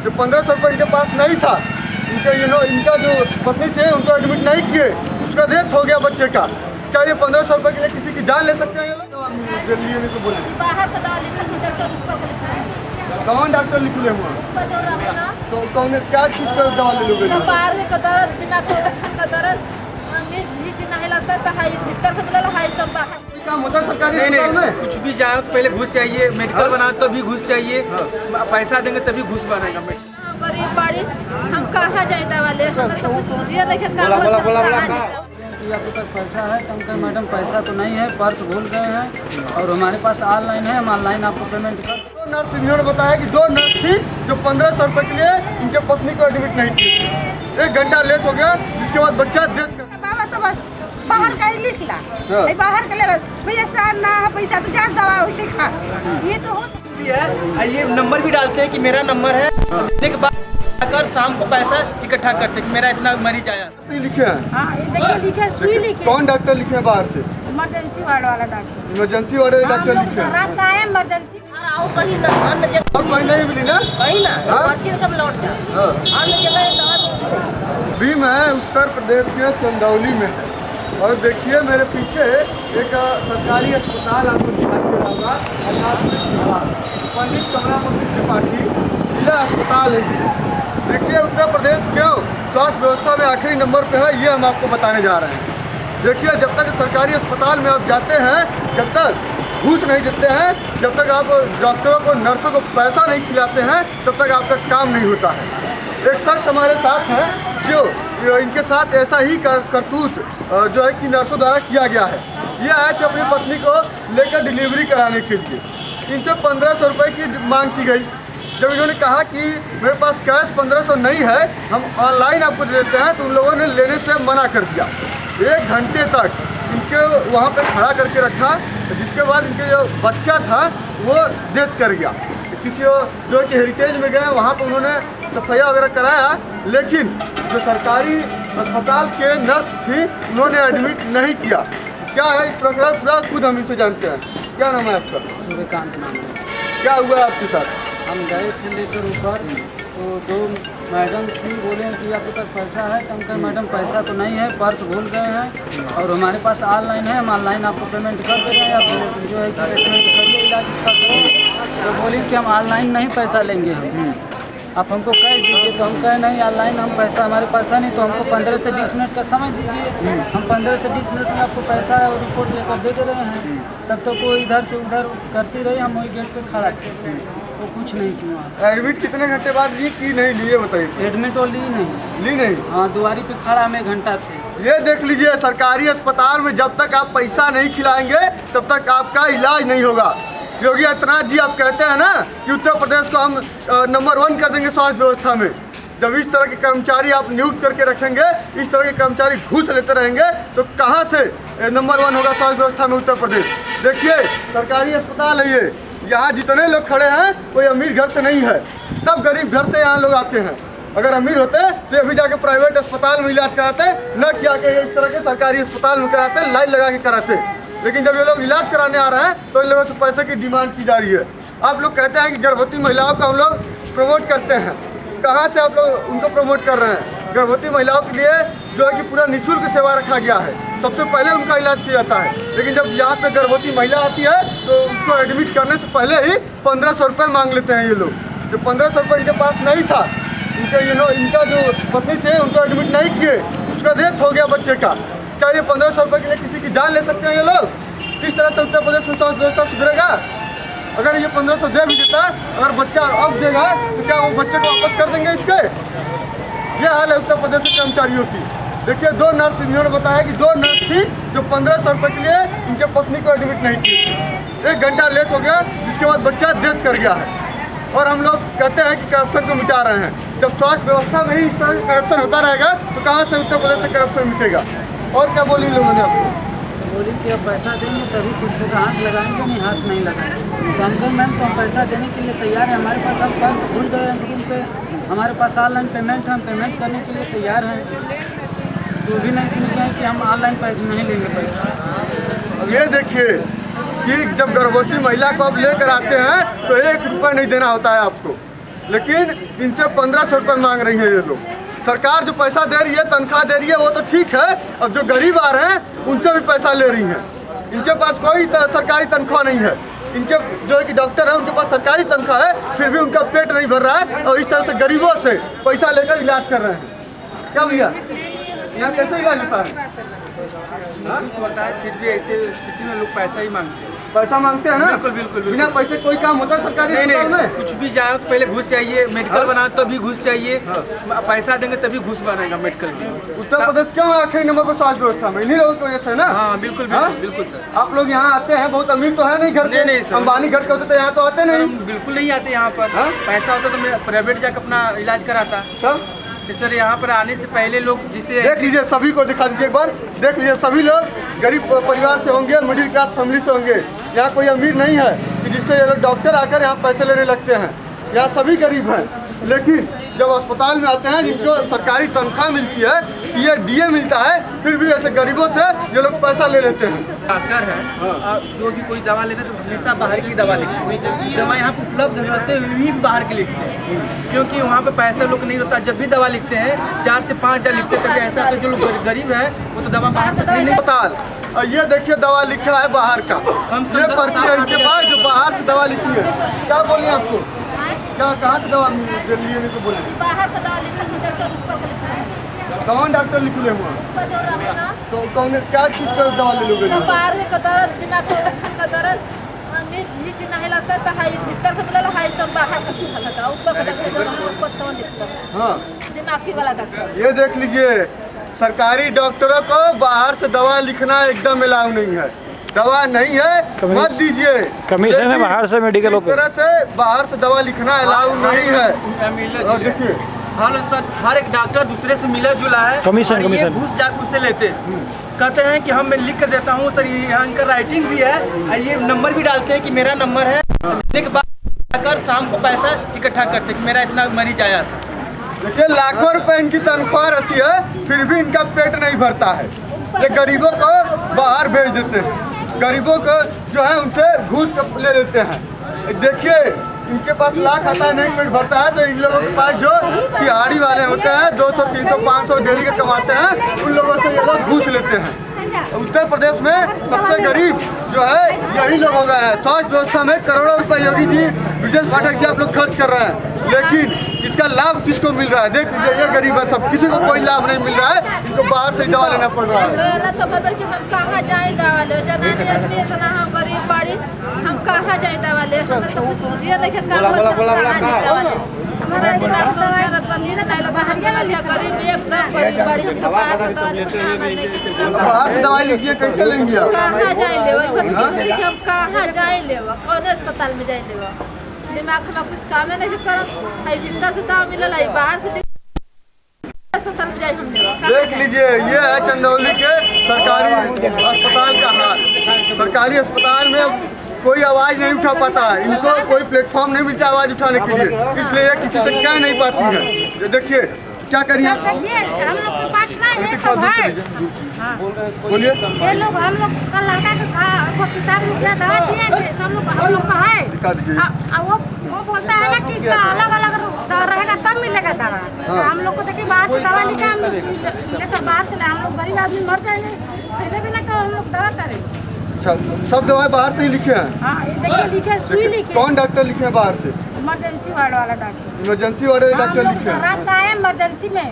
जो 1500 रुपये इनके पास नहीं था, इनका जो पत्नी थे उनको एडमिट नहीं किए, उसका डेथ हो गया बच्चे का। क्या ये 1500 रुपये के लिए किसी की जान ले सकते हैं ये लोग? दिल्ली में तो बोले बाहर का दवा लिखा है, डॉक्टर ऊपर का लिखा है। कौन डॉक्टर लिखले हुआ? ऊपर जो रखा ना, तो कौन क्या चीज़ का दवा ले लोगे? कपार का दर्द, दिमाग का दर्द, नींद नहीं लगता है, हाई भीतर से मिला हाई तब बाहर काम होता है सरकारी नहीं अस्पताल में? कुछ भी जाओ तो पहले घूस चाहिए, मेडिकल बनाओ तो भी घूस चाहिए, पैसा देंगे तभी घूस बनेगा। गरीब बाड़ी हम कहाँ जाए दवा ले, हमें तो कुछ बुझिए नहीं कि काम आपके पास पैसा है तो हम कहें मैडम पैसा तो नहीं है, पर्स भूल गए हैं और हमारे पास ऑनलाइन है, हम ऑनलाइन आपको पेमेंट कर। दो नर्स इन्होंने बताया कि 2 नर्स थी जो 1500 रुपये के लिए उनके पत्नी को एडमिट नहीं की। 1 घंटा लेट हो गया, जिसके बाद बच्चा डेथ कर। बाबा तो बस बाहर का ही लिख ला, बाहर का ले ला भैया, सर ना है पैसा तो जा दवा उसे खा, ये तो हो है। ये नंबर भी डालते हैं कि मेरा नंबर है, के बाद अगर शाम को पैसा इकट्ठा करते कि मेरा इतना मरीज आया। लिखे हैं? हाँ, ये देखिए लिखे, सुई लिखे। कौन डॉक्टर लिखे हैं बाहर से? इमरजेंसी वार्ड वाला डॉक्टर। इमरजेंसी वाले डॉक्टर लिखे हैं? रात का है इमरजेंसी। आओ कहीं ना, अन्य जगह और कहीं नहीं मिली ना? कहीं ना, हाँ? पर्ची कब लौट जा, अन्य जगह दवा भी मैं उत्तर प्रदेश के चंदौली में है और देखिए मेरे पीछे एक सरकारी अस्पताल आपको दिखाई दे रहा होगा, पंडित कमलापति त्रिपाठी जिला अस्पताल है ये। देखिए उत्तर प्रदेश क्यों स्वास्थ्य व्यवस्था में आखिरी नंबर पे है, ये हम आपको बताने जा रहे हैं। देखिए जब तक सरकारी अस्पताल में आप जाते हैं, जब तक घूस नहीं देते हैं, जब तक आप डॉक्टरों को नर्सों को पैसा नहीं खिलाते हैं, तब तक आपका काम नहीं होता है। एक शख्स हमारे साथ है जो इनके साथ ऐसा ही करतूत जो है कि नर्सों द्वारा किया गया है। ये आए थे अपनी पत्नी को लेकर डिलीवरी कराने के लिए, इनसे 1500 रुपये की मांग की गई। जब इन्होंने कहा कि मेरे पास कैश 1500 नहीं है, हम ऑनलाइन आपको दे देते हैं, तो उन लोगों ने लेने से मना कर दिया। 1 घंटे तक इनके वहाँ पे खड़ा करके रखा, जिसके बाद इनके जो बच्चा था वो डेथ कर गया। किसी जो कि हेरिटेज में गए, वहाँ पे उन्होंने सफाई वगैरह कराया, लेकिन जो सरकारी अस्पताल के नर्स थी उन्होंने एडमिट नहीं किया। क्या है प्रकरण पूरा खुद हम इसे जानते हैं। क्या नाम है आपका? सूर्यकांत नाम है। क्या हुआ आपके साथ? हम गए थे लेकर ऊपर, तो 2 मैडम थी, बोले कि आपके पास पैसा है तो हम कहें मैडम पैसा तो नहीं है, पर्स भूल गए हैं और हमारे पास ऑनलाइन है, हम ऑनलाइन आपको पेमेंट कर दे रहे हैं, आप जो है कि ट्रीटमेंट करिए, इलाज इसका करिए। तो बोली कि हम ऑनलाइन नहीं पैसा लेंगे, आप हमको कैश दीजिए। तो हम कहें नहीं ऑनलाइन हम पैसा हमारे पास है नहीं, तो हमको 15 से 20 मिनट का समय दीजिए। हम 15 से 20 मिनट में आपको पैसा और रिपोर्ट लेकर दे रहे हैं। तब तक वो इधर से उधर करती रही, हम वही गेट पे खड़ा थे, वो कुछ नहीं किया। एडमिट कितने घंटे बाद ली कि नहीं लिए बताइए? एडमिट वो ली नहीं। ली नहीं? हाँ, दुआरी पे खड़ा हम 1 घंटा थे। ये देख लीजिए, सरकारी अस्पताल में जब तक आप पैसा नहीं खिलाएंगे तब तक आपका इलाज नहीं होगा। योगी आदित्यनाथ जी आप कहते हैं ना कि उत्तर प्रदेश को हम नंबर 1 कर देंगे स्वास्थ्य व्यवस्था में। जब इस तरह के कर्मचारी आप नियुक्त करके रखेंगे, इस तरह के कर्मचारी घूस लेते रहेंगे, तो कहाँ से नंबर 1 होगा स्वास्थ्य व्यवस्था में उत्तर प्रदेश? देखिए सरकारी अस्पताल है ये, यहाँ जितने लोग खड़े हैं कोई अमीर घर से नहीं है, सब गरीब घर से यहाँ लोग आते हैं। अगर अमीर होते तो अभी जाके प्राइवेट अस्पताल में इलाज कराते, न कि आके इस तरह के सरकारी अस्पताल में कराते, लाइन लगा के कराते। लेकिन जब ये लोग इलाज कराने आ रहे हैं तो इन लोगों से पैसे की डिमांड की जा रही है। आप लोग कहते हैं कि गर्भवती महिलाओं को हम लोग प्रमोट करते हैं, कहाँ से आप लोग उनको प्रमोट कर रहे हैं? गर्भवती महिलाओं के लिए जो है कि पूरा निःशुल्क सेवा रखा गया है, सबसे पहले उनका इलाज किया जाता है। लेकिन जब यहाँ पे गर्भवती महिला आती है तो उसको एडमिट करने से पहले ही 1500 रुपये मांग लेते हैं ये लोग। जो 1500 रुपये इनके पास नहीं था, इनका जो पत्नी थे उनको एडमिट नहीं किए, उसका डेथ हो गया बच्चे का। क्या ये 1500 रुपये के लिए किसी की जान ले सकते हैं ये लोग? इस तरह से उत्तर प्रदेश में स्वास्थ्य व्यवस्था सुधरेगा? अगर ये 1500 दे भी देता, अगर बच्चा अब देगा तो क्या वो बच्चे को वापस कर देंगे इसके? ये हाल है उत्तर प्रदेश के कर्मचारियों की। देखिए 2 नर्स इन्होंने बताया कि 2 नर्स थी जो 1500 रुपये के लिए उनके पत्नी को एडमिट नहीं की। 1 घंटा लेट हो गया, जिसके बाद बच्चा डेथ कर गया है। और हम लोग कहते हैं कि करप्शन को मिटा रहे हैं। जब स्वास्थ्य व्यवस्था में ही इस तरह का करप्शन होता रहेगा तो कहाँ से उत्तर प्रदेश से करप्शन मिटेगा? और क्या बोली लोगों ने आपको? बोली कि अब पैसा देंगे तभी कुछ होगा, हाथ लगाएंगे नहीं, हाथ नहीं लगाएंगे। तो हम कहें मैम तो हम पैसा देने के लिए तैयार हैं, हमारे पास अब पर्स भूल गए हैं लेकिन पे हमारे पास ऑनलाइन पेमेंट है, हम पेमेंट करने के लिए तैयार हैं। तो भी नहीं सुन गए कि हम ऑनलाइन पैसे नहीं लेंगे पैसा। अब ये देखिए कि जब गर्भवती महिला को आप लेकर आते हैं तो 1 रुपया नहीं देना होता है आपको। लेकिन इनसे 1500 रुपये मांग रही है ये लोग। सरकार जो पैसा दे रही है, तनख्वाह दे रही है, वो तो ठीक है। अब जो गरीब आ रहे हैं उनसे भी पैसा ले रही हैं। इनके पास कोई सरकारी तनख्वाह नहीं है। इनके जो है कि डॉक्टर है, उनके पास सरकारी तनख्वाह है, फिर भी उनका पेट नहीं भर रहा है और इस तरह से गरीबों से पैसा लेकर इलाज कर रहे हैं। क्या भैया, यहाँ कैसे इलाज होता है? होता है, फिर भी ऐसे स्थिति में लोग पैसा ही मांगते हैं। पैसा मांगते हैं ना? बिल्कुल बिल्कुल बिल्कुल। बिना पैसे कोई काम होता है सरकारी अस्पताल में? कुछ भी जाओ तो पहले घूस चाहिए, मेडिकल बनाओ तभी घूस चाहिए, पैसा देंगे तभी घूस बनेगा मेडिकल में। उत्तर प्रदेश क्यों है आखिरी नंबर पर स्वास्थ्य व्यवस्था में? इन्हीं लोगों की वजह से ना? हाँ बिल्कुल बिल्कुल बिल्कुल सर। आप लोग यहाँ आते हैं, बहुत अमीर तो है नहीं घर के, नहीं सर। अंबानी घर के होते तो यहाँ तो आते नहीं। बिल्कुल नहीं आते यहाँ पर। पैसा होता तो मैं प्राइवेट जाकर अपना इलाज कराता सर। यहाँ पर आने से पहले लोग जिसे देख लीजिए, सभी को दिखा दीजिए एक बार। देख लीजिए, सभी लोग गरीब परिवार से होंगे, मिडिल क्लास फैमिली से होंगे। यहाँ कोई अमीर नहीं है कि जिससे ये लोग डॉक्टर आकर यहाँ पैसे लेने लगते हैं। यहाँ सभी गरीब हैं, लेकिन जब अस्पताल में आते हैं जिनको सरकारी तनख्वाह मिलती है, ये डीए मिलता है, फिर भी ऐसे गरीबों से ये लोग पैसा ले लेते हैं। डॉक्टर है, जो भी कोई दवा लेना तो हमेशा बाहर की दवा लिखते हैं। दवा यहाँ पर उपलब्ध रहते हुए भी बाहर की लिखते हैं, क्योंकि वहाँ पे पैसा लोग नहीं होता। जब भी दवा लिखते हैं 4 से 5 हज़ार लिखते हैं। कभी ऐसा होता है जो लोग गरीब है वो तो दवा बाहर से नहीं। अस्पताल और ये देखिए दवा लिखा है बाहर का, ये पर्ची है इनके पास जो बाहर से दवा लिखी है। क्या बोलिए आपको, क्या कहाँ से दवा लिए तो बोले? बाहर का दवा लिखा है, डॉक्टर ऊपर का लिखा है। कौन डॉक्टर लिख ले हुआ? ऊपर जो रहा ना, तो कौन क्या चीज़ का दवा ले लोगे? तो बाहर का दर्द, दिमाग का दर्द, नीचे नहीं लगता है, तो हाई भीतर से मिला हाई, तो बाहर का चूहा लगा, ऊपर का डॉक्टर जो रहा ऊपर तो लिखता है। हाँ, दिमागी वाला डॉक्टर। ये देख लीजिए, सरकारी डॉक्टरों को बाहर से दवा लिखना एकदम अलाउ नहीं है। दवा नहीं है मत दीजिए, कमीशन है बाहर से मेडिकल। इस तरह से बाहर से दवा लिखना अलाउ नहीं है। और देखिए हर एक डॉक्टर दूसरे से मिला जुला है, कमीशन घूस जाकर उससे लेते हैं। कहते हैं कि हम मैं लिख कर देता हूँ सर, यहाँ इनका राइटिंग भी है, ये नंबर भी डालते हैं कि मेरा नंबर है। देने के बाद आकर शाम को पैसा इकट्ठा करते कि मेरा इतना मरीज आया था। देखिए, लाखों रुपए इनकी तनख्वाह रहती है, फिर भी इनका पेट नहीं भरता है। ये गरीबों को बाहर भेज देते हैं, गरीबों को जो है उनसे घूस ले लेते हैं। देखिए, इनके पास लाख आता है, नहीं पेट भरता है, तो इन लोगों के पास जो दिहाड़ी वाले होते हैं 200, 300, 500 डेली के कमाते हैं, उन लोगों से ये लोग घूस लेते हैं। उत्तर प्रदेश में सबसे गरीब जो है यही लोग हो गए हैं। स्वास्थ्य व्यवस्था में करोड़ों रुपए योगी जी, ब्रजेश पाठक जी आप लोग खर्च कर रहे हैं, लेकिन इसका लाभ किसको मिल रहा है? देख लीजिए, ये गरीब है सब, किसी को कोई लाभ नहीं मिल रहा है। इनको बाहर से दवा लेना पड़ रहा है। तो बदल के हम कहाँ जाए दवा ले, जनानी आदमी इतना हम गरीब पड़ी, हम कहाँ जाए दवा ले? हमें तो कुछ बुझिए नहीं कि कहाँ जाए दवा ले। हमारा दिमाग में जरूरत बनी ना, नहीं लगा हम दवा लिया, गरीब एकदम गरीब पड़ी, हमको बाहर का दवा लेना। बाहर से दवाई लीजिए, कैसे लेंगे आप? कहाँ जाए ले? हम कहाँ जाए ले? कौन अस्पताल में जाए ले? दिमाग हमें कुछ काम नहीं करत, भीतर से दवा मिलल है, बाहर से अस्पताल में जाए हम देख लीजिए, ये है चंदौली के सरकारी अस्पताल का हाल। सरकारी अस्पताल में कोई आवाज़ नहीं उठा पाता है, इनको कोई प्लेटफॉर्म नहीं मिलता आवाज़ उठाने के लिए, इसलिए ये किसी से कह नहीं पाती है। ये देखिए क्या करिए, हम लोग के पास नहीं है सब है। बोलिए। ये लोग हम लोग का लड़का का किताब रुपया दवा दिए थे, सब लोग हम लोग का है। दिखा दीजिए। वो बोलता है ना कि इसका अलग अलग रहेगा तब मिलेगा दवा। हम लोग को देखिए बाहर से दवा लिखा, हम लेकर बाहर से हम लोग गरीब आदमी मर जाएंगे, पहले भी ना कहो हम लोग दवा करें। अच्छा, सब दवाएं बाहर से ही लिखे हैं? हाँ, देखिए लिखे, सुई लिखे। कौन डॉक्टर लिखे हैं बाहर से? इमरजेंसी वार्ड वाला डॉक्टर। इमरजेंसी वाले डॉक्टर लिखे हैं? रात का है इमरजेंसी में।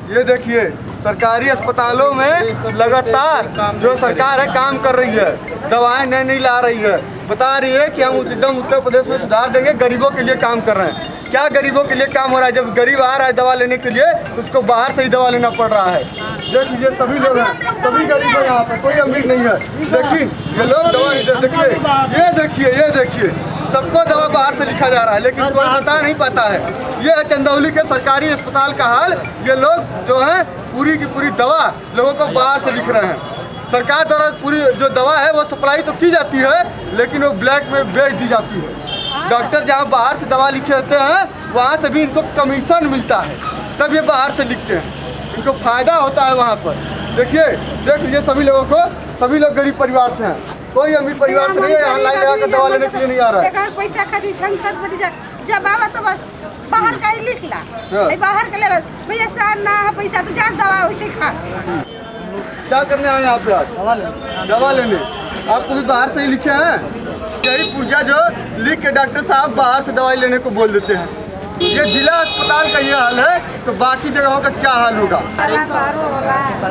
ये देखिए, सरकारी अस्पतालों में लगातार जो सरकार है काम कर रही है, दवाएं नहीं ला रही है, बता रही है कि हम एकदम उत्तर प्रदेश में सुधार देंगे, गरीबों के लिए काम कर रहे हैं। क्या गरीबों के लिए काम हो रहा है? जब गरीब आ रहा है दवा लेने के लिए, उसको बाहर से ही दवा लेना पड़ रहा है। देख लीजिए, सभी लोग हैं, सभी गरीब है यहाँ पर, कोई अमीर नहीं है, लेकिन ये लोग दवा नहीं देते। देखिए, ये देखिए, सबको दवा बाहर से लिखा जा रहा है, लेकिन कोई बता नहीं पाता है। ये है चंदौली के सरकारी अस्पताल का हाल। ये लोग जो है पूरी की पूरी दवा लोगों को बाहर से लिख रहे हैं। सरकार द्वारा पूरी जो दवा है वो सप्लाई तो की जाती है, लेकिन वो ब्लैक में बेच दी जाती है। डॉक्टर जहाँ बाहर से दवा लिखे होते हैं वहाँ से भी इनको कमीशन मिलता है, तब ये बाहर से लिखते हैं, इनको फ़ायदा होता है वहाँ पर। देखिए, देख लीजिए, सभी लोगों को, सभी लोग गरीब परिवार से हैं, कोई अमीर परिवार से नहीं है। यहाँ लाइन लगाकर दवा लेने के लिए नहीं आ रहा है। पैसा खाती जब आवा तो बस बाहर का ही लिख ला हाँ। ये बाहर के ले ला भैया सर ना है पैसा तो जा दवा वैसे खा क्या करने आए आप आज? दवा लेने। आपको भी बाहर से ही लिखे हैं? यही पुर्जा जो लिख के डॉक्टर साहब बाहर से दवाई लेने को बोल देते हैं। ये जिला अस्पताल का ये हाल है तो बाकी जगहों का क्या हाल होगा?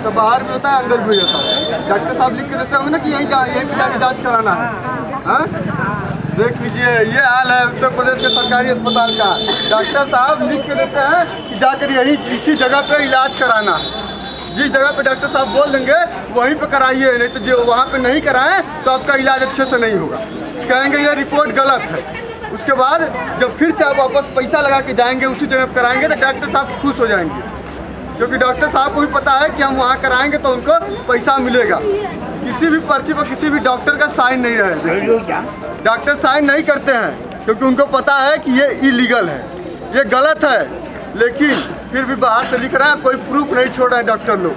तो बाहर भी होता है, अंदर भी होता है। डॉक्टर साहब लिख के देते होंगे ना कि यहीं पे जाके जाँच कराना है। हाँ? देख लीजिए, ये हाल है उत्तर प्रदेश के सरकारी अस्पताल का। डॉक्टर साहब लिख के देते हैं कि जाकर यही इसी जगह पे इलाज कराना है। जिस जगह पे डॉक्टर साहब बोल देंगे वहीं पे कराइए, नहीं तो जो वहाँ पे नहीं कराएं तो आपका इलाज अच्छे से नहीं होगा। कहेंगे ये रिपोर्ट गलत है। उसके बाद जब फिर से आप वापस पैसा लगा के जाएंगे उसी जगह पे कराएंगे तो डॉक्टर साहब खुश हो जाएंगे, क्योंकि डॉक्टर साहब को भी पता है कि हम वहाँ कराएंगे तो उनको पैसा मिलेगा। किसी भी पर्ची पर किसी भी डॉक्टर का साइन नहीं रहे। डॉक्टर साइन नहीं करते हैं क्योंकि उनको पता है कि ये इलीगल है, ये गलत है, लेकिन फिर भी बाहर से लिख रहे हैं, कोई प्रूफ नहीं छोड़ रहे हैं डॉक्टर लोग।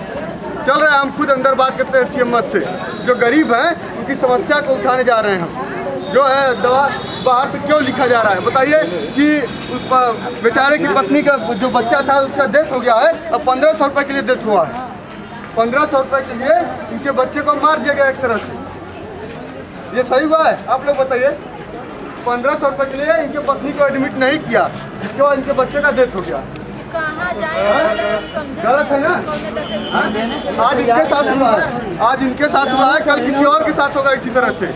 चल रहे हैं, हम खुद अंदर बात करते हैं सीएमएस से, जो गरीब हैं उनकी समस्या को उठाने जा रहे हैं हम। जो है दवा बाहर से क्यों लिखा जा रहा है बताइए कि उस पर बेचारे की पत्नी का जो बच्चा था उसका डेथ हो गया है, अब 1500 रुपये के लिए डेथ हुआ है। 1500 रुपये के लिए इनके बच्चे को मार दिया गया एक तरह से। ये सही हुआ है? आप लोग बताइए। 1500 रुपये के लिए इनके पत्नी को एडमिट नहीं किया, जिसके बाद इनके बच्चे का डेथ हो गया। कहाँ जाए गलत है ना? आज इनके साथ हुआ है, आज इनके साथ हुआ है, कल किसी और के साथ होगा इसी तरह से।